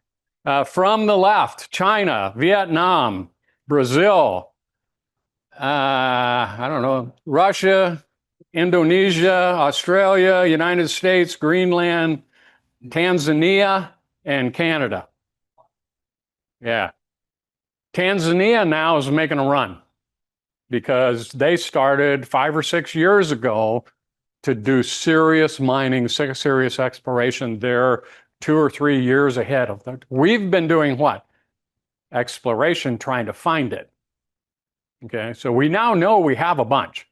From the left, China, Vietnam, Brazil, I don't know, Russia, Indonesia, Australia, United States, Greenland, Tanzania, and Canada. Yeah. Tanzania now is making a run because they started 5 or 6 years ago to do serious mining, serious exploration. They're 2 or 3 years ahead of that. We've been doing what? Exploration, trying to find it. Okay, so we now know we have a bunch.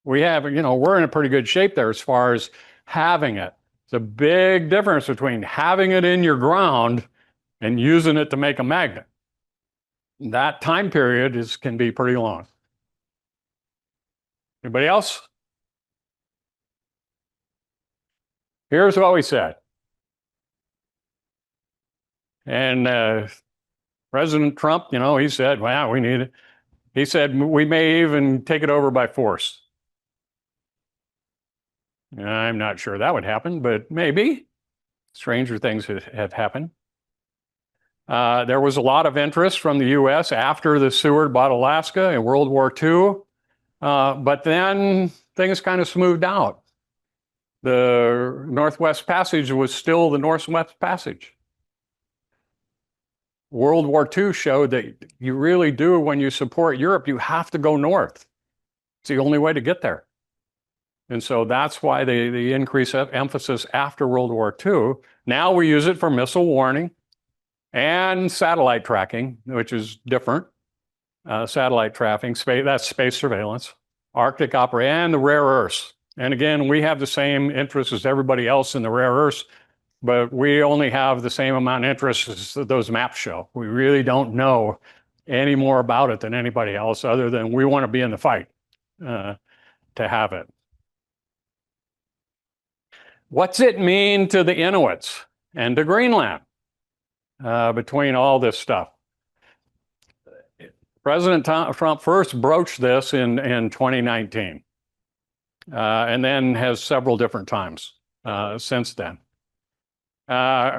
We have, we're in a pretty good shape there as far as having it. It's a big difference between having it in your ground and using it to make a magnet. That time period can be pretty long. Anybody else? Here's what we said. And President Trump, he said, well, we need it. He said, we may even take it over by force. I'm not sure that would happen, but maybe. Stranger things have happened. There was a lot of interest from the US after the Seward bought Alaska in World War II, but then things kind of smoothed out. The Northwest Passage was still the Northwest Passage. World War II showed that you really do, when you support Europe, you have to go north. It's the only way to get there. And so that's why the increased emphasis after World War II. Now we use it for missile warning and satellite tracking, which is different. Satellite tracking, that's space surveillance, Arctic operation, and the rare earths. And again, we have the same interests as everybody else in the rare earths, but we only have the same amount of interest as those maps show. We really don't know any more about it than anybody else, other than we want to be in the fight to have it. What's it mean to the Inuits and to Greenland between all this stuff? President Trump first broached this in 2019 and then has several different times since then.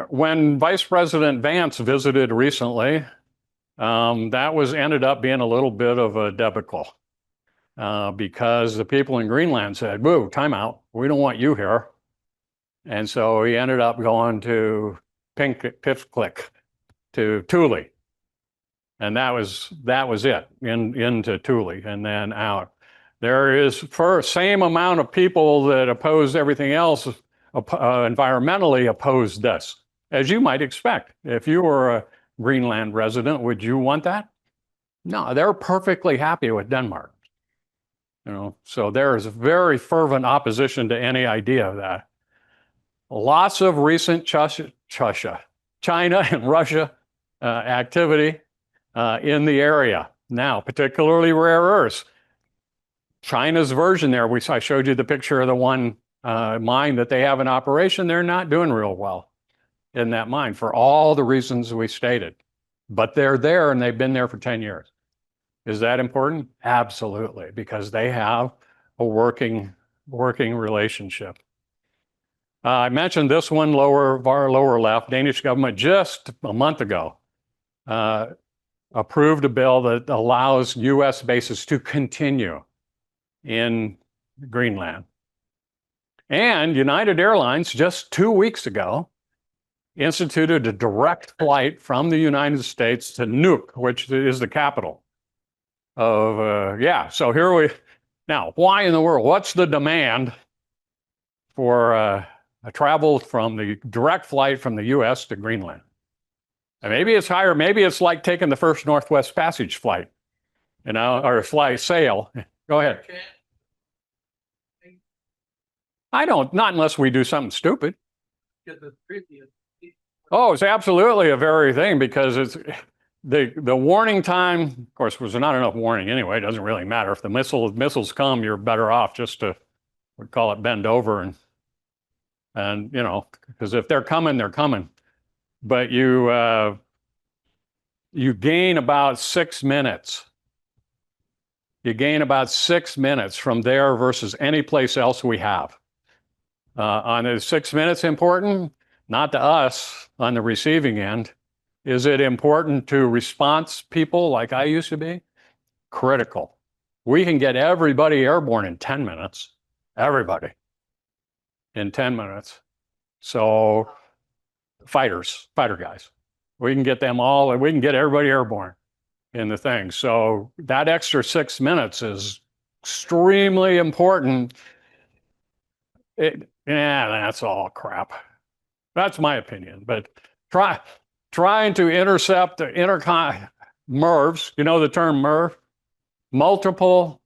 When Vice President Vance visited recently, that ended up being a little bit of a debacle because the people in Greenland said, "Boo, time out, we don't want you here." And so he ended up going to Pifklik, to Thule. And that was it, into Thule and then out. There is, for same amount of people that oppose everything else, environmentally oppose this, as you might expect. If you were a Greenland resident, would you want that? No, they're perfectly happy with Denmark. So there is very fervent opposition to any idea of that. Lots of recent China and Russia activity in the area. Now, particularly rare earths. China's version there, I showed you the picture of the one mine that they have in operation. They're not doing real well in that mine for all the reasons we stated. But they're there and they've been there for 10 years. Is that important? Absolutely, because they have a working relationship. I mentioned this one lower left. Danish government just a month ago approved a bill that allows US bases to continue in Greenland. And United Airlines just 2 weeks ago instituted a direct flight from the United States to Nuuk, which is the capital of, so here now, why in the world? What's the demand for a travel from the direct flight from the US to Greenland. And maybe it's higher. Maybe it's like taking the first Northwest Passage flight, you know, or sail. Go ahead. I don't, not unless we do something stupid. Oh, it's absolutely a very thing because it's the warning time, of course, there's not enough warning anyway. It doesn't really matter. If the missiles come, you're better off just to, we call it bend over and you know, because if they're coming, they're coming. But you gain about 6 minutes. You gain about 6 minutes from there versus any place else we have. On the 6 minutes important, not to us on the receiving end. Is it important to response people like I used to be? Critical. We can get everybody airborne in 10 minutes. Everybody in 10 minutes. So fighter guys. We can get them all, and we can get everybody airborne in the thing. So that extra 6 minutes is extremely important. Yeah, that's all crap. That's my opinion. But trying to intercept the MIRVs, you know the term MIRV? Multiple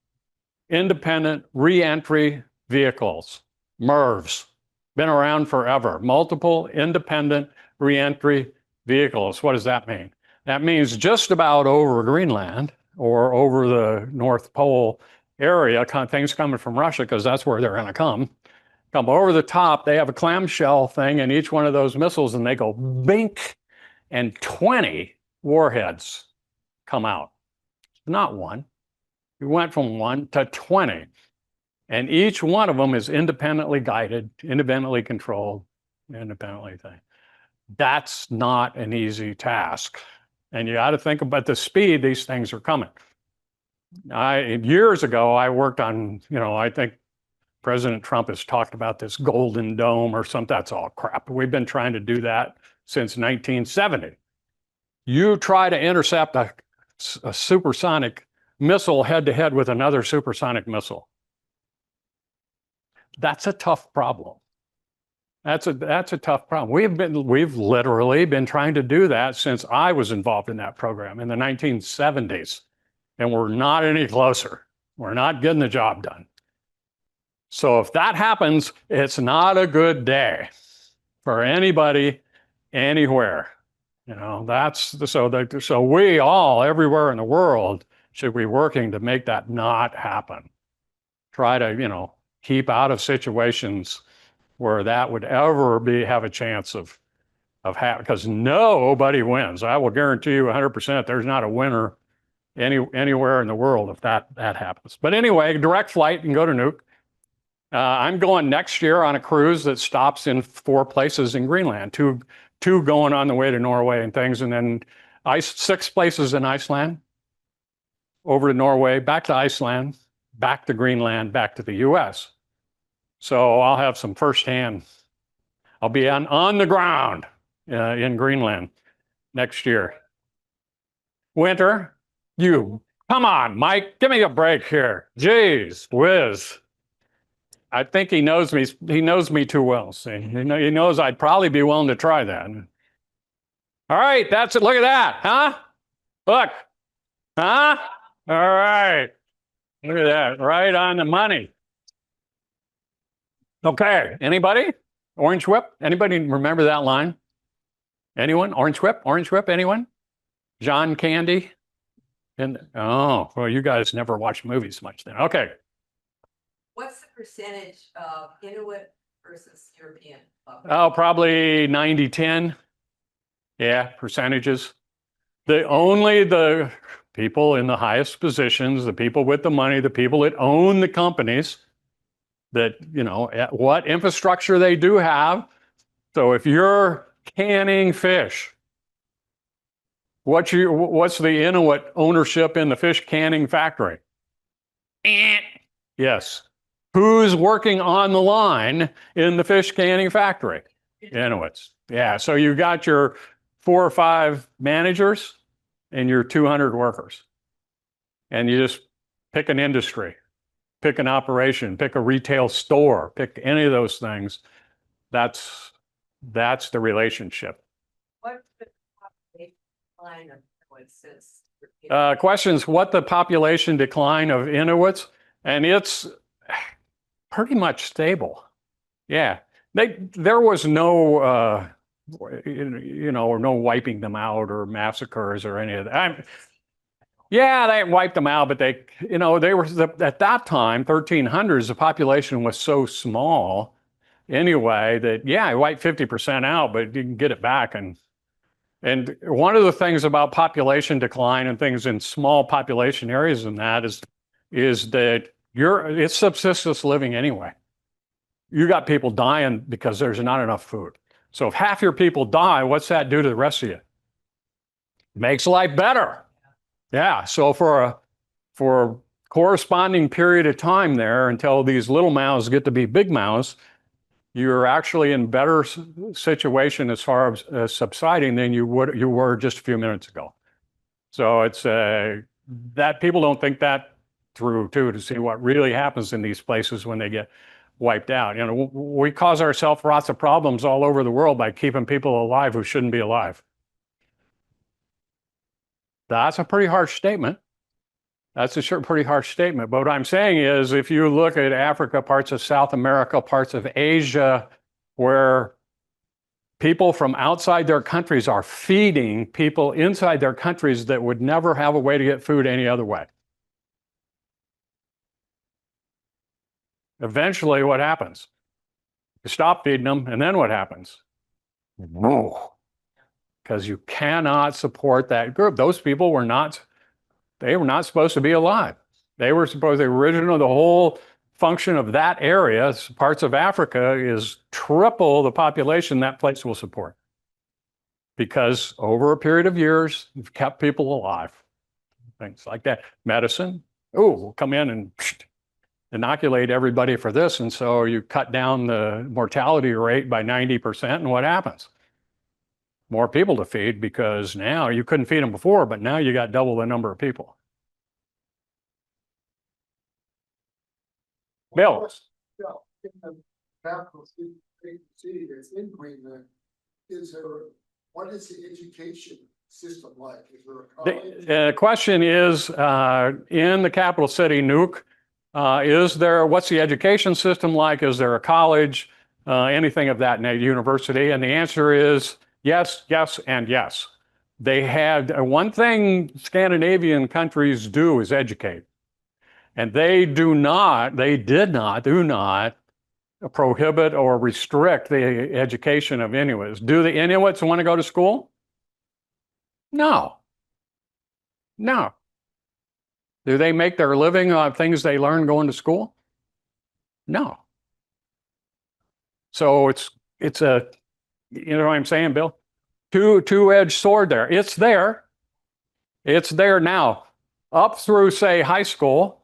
independent reentry vehicles. MIRVs. Been around forever. Multiple independent reentry vehicles. What does that mean? That means just about over Greenland or over the North Pole area, things coming from Russia, because that's where they're going to come over the top. They have a clamshell thing in each one of those missiles, and they go bink, and 20 warheads come out. Not one. We went from 1 to 20. And each one of them is independently guided, independently controlled, independently thing. That's not an easy task. And you got to think about the speed these things are coming. Years ago, I worked on, you know, I think President Trump has talked about this Golden Dome or something. That's all crap. We've been trying to do that since 1970. You try to intercept a supersonic missile head-to-head with another supersonic missile. That's a tough problem. That's a tough problem. We've literally been trying to do that since I was involved in that program in the 1970s, and we're not any closer. We're not getting the job done. So if that happens, it's not a good day for anybody, anywhere. You know, so we all, everywhere in the world, should be working to make that not happen. Try to, you know, keep out of situations where that would ever have a chance of happening, because nobody wins. I will guarantee you 100% there's not a winner anywhere in the world if that happens. But anyway, direct flight, you can go to Nuuk. I'm going next year on a cruise that stops in 4 places in Greenland, two going on the way to Norway and things, and then 6 places in Iceland, over to Norway, back to Iceland, back to Greenland, back to the US. So I'll have some firsthand. I'll be on the ground in Greenland next year. Winter, come on, Mike, give me a break here. Jeez whiz. I think he knows me. He knows me too well. See, he knows I'd probably be willing to try that. All right, that's it. Look at that, huh? Look, huh? All right, look at that, right on the money. Okay, anybody? Orange Whip? Anybody remember that line? Anyone? Orange Whip? Orange Whip? Anyone? John Candy? Oh, well, you guys never watch movies much then. Okay. What's the percentage of Inuit versus European? Oh, probably 90-10. Yeah, percentages. Only the people in the highest positions, the people with the money, the people that own the companies, that, you know, what infrastructure they do have. So if you're canning fish, what's the Inuit ownership in the fish canning factory? Yes. Who's working on the line in the fish canning factory? Inuits. Yeah, so you got your 4 or 5 managers and your 200 workers. And you just pick an industry. pick an operation, pick a retail store, pick any of those things. That's the relationship. What's the population decline of Inuits since? Questions, what the population decline of Inuits? And it's pretty much stable. Yeah, there was no, no wiping them out or massacres or any of that. Yeah, they wiped them out, but they were, at that time, 1300s, the population was so small anyway that, yeah, I wiped 50% out, but you can get it back. And one of the things about population decline and things in small population areas and that is that it's subsistence living anyway. You got people dying because there's not enough food. So if half your people die, what's that do to the rest of you? Makes life better. Yeah, so for a corresponding period of time there until these little mouths get to be big mouths, you're actually in better situation as far as subsiding than you were just a few minutes ago. So it's that people don't think that through too, to see what really happens in these places when they get wiped out. We cause ourselves lots of problems all over the world by keeping people alive who shouldn't be alive. That's a pretty harsh statement. That's a pretty harsh statement. But what I'm saying is, if you look at Africa, parts of South America, parts of Asia, where people from outside their countries are feeding people inside their countries that would never have a way to get food any other way. Eventually, what happens? You stop feeding them, and then what happens? Whoa. Because you cannot support that group. Those people were not supposed to be alive. They were supposed, the whole function of that area, parts of Africa, is triple the population that place will support. Because over a period of years, you've kept people alive. Things like that. Medicine, we'll come in and inoculate everybody for this. And so you cut down the mortality rate by 90%, and what happens? More people to feed, because now you couldn't feed them before, but now you got double the number of people. Bill. In the capital city that's in Greenland, what is the education system like? Is there a college? The question is, in the capital city, Nuuk, what's the education system like? Is there a college, anything of that university? And the answer is yes, yes, and yes. They had one thing Scandinavian countries do is educate. And they do not prohibit or restrict the education of Inuits. Do the Inuits want to go to school? No. No. Do they make their living on things they learn going to school? No. So it's a, you know what I'm saying, Bill? Two-edged sword there. It's there. It's there now. Up through, say, high school,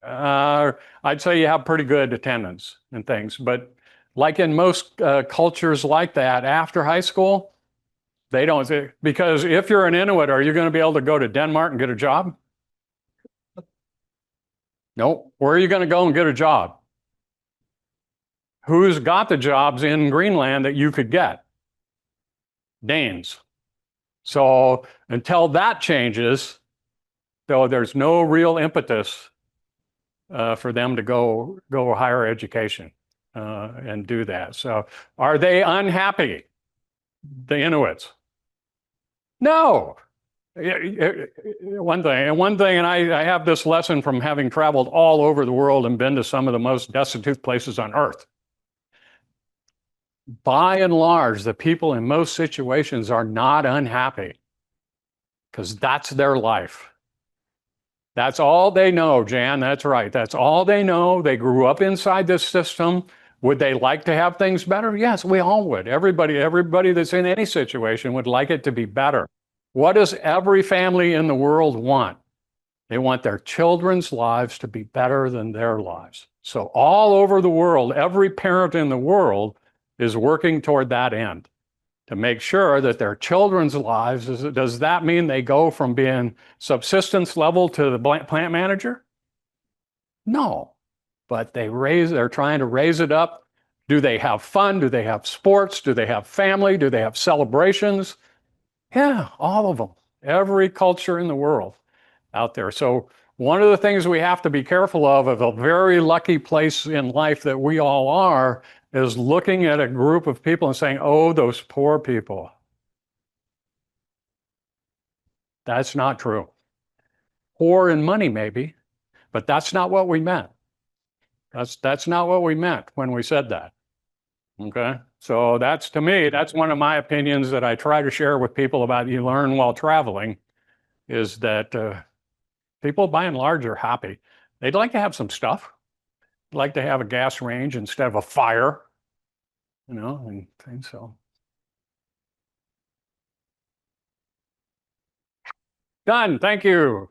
I'd say you have pretty good attendance and things. But like in most cultures like that, after high school, they don't, because if you're an Inuit, are you going to be able to go to Denmark and get a job? Nope. Where are you going to go and get a job? Who's got the jobs in Greenland that you could get? Danes. So until that changes, though, there's no real impetus for them to go higher education and do that. So are they unhappy, the Inuits? No. One thing, and I have this lesson from having traveled all over the world and been to some of the most destitute places on earth. By and large, the people in most situations are not unhappy, because that's their life. That's all they know, Jan. That's right. That's all they know. They grew up inside this system. Would they like to have things better? Yes, we all would. Everybody that's in any situation would like it to be better. What does every family in the world want? They want their children's lives to be better than their lives. So all over the world, every parent in the world is working toward that end, to make sure that their children's lives, does that mean they go from being subsistence level to the plant manager? No. but they're trying to raise it up. Do they have fun? Do they have sports? Do they have family? Do they have celebrations? Yeah, all of them. Every culture in the world out there. So one of the things we have to be careful of a very lucky place in life that we all are, is looking at a group of people and saying, oh, those poor people. That's not true. Poor in money, maybe, but that's not what we meant. That's not what we meant when we said that. Okay. So that's, to me, that's one of my opinions that I try to share with people about you learn while traveling, is that people by and large are happy. They'd like to have some stuff. They'd like to have a gas range instead of a fire, and so. Done. Thank you.